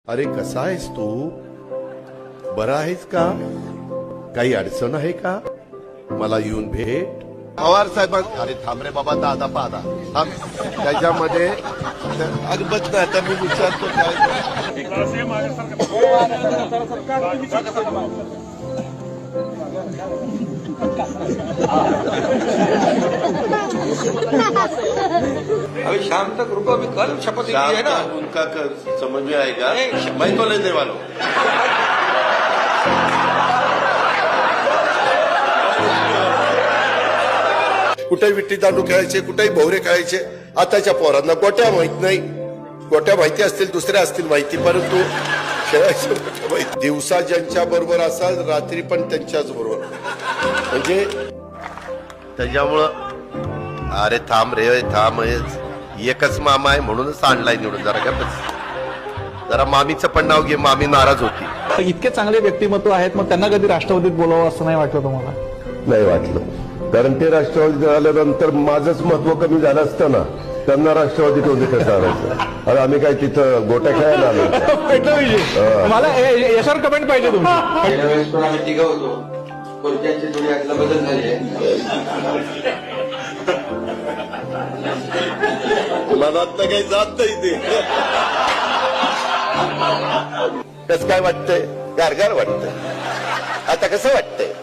अरे कसा आहेस तू? बरा आहेस का? काही अडचण आहे का? मला येऊन भेट. पवार साहेब अरे थांब रे बाबा, दादा पादा थांब. त्याच्यामध्ये अगबत नाही आता मी विचारतो काय. अभी शाम तक रुको, अभी कल शपथ ली है ना। उनका समझ में आएगा, मैं तो लेने वाला हूं. कुठे विट्टी दांडू खेळायचे, कुठेही भोवरे खेळायचे. आताच्या पोरांना गोट्या माहित नाही. गोट्या माहिती असतील, दुसऱ्या असतील माहिती, परंतु खेळायचं गोट्या माहिती. दिवसा ज्यांच्या बरोबर असाल, रात्री पण त्यांच्याच बरोबर. म्हणजे त्याच्यामुळं अरे थांब रे थांब, एकच मामा आहे म्हणूनच आणलाय निवडून. जरा का बस, जरा मामीचं पण नाव घे, मामी नाराज होती. इतके चांगले व्यक्तिमत्व आहेत, मग त्यांना कधी राष्ट्रवादीत बोलावं असं नाही वाटलं तुम्हाला? नाही वाटलं, कारण ते राष्ट्रवादीत आल्यानंतर माझंच महत्व कमी झालं असतं ना. त्यांना राष्ट्रवादीत होते कसं आणायचं? अरे आम्ही काय तिथं गोट्या खेळायला आलो का? मला याच्यावर कमेंट पाहिजे तुमची. गेल्या वेळेस पण आम्ही तिघं होतो, खुर्च्यांची थोडी आतला बदल झाली आहे. मनात काही जात नाही ते. कसं काय वाटतंय? गारगार वाटतंय. आता कसं वाटतंय?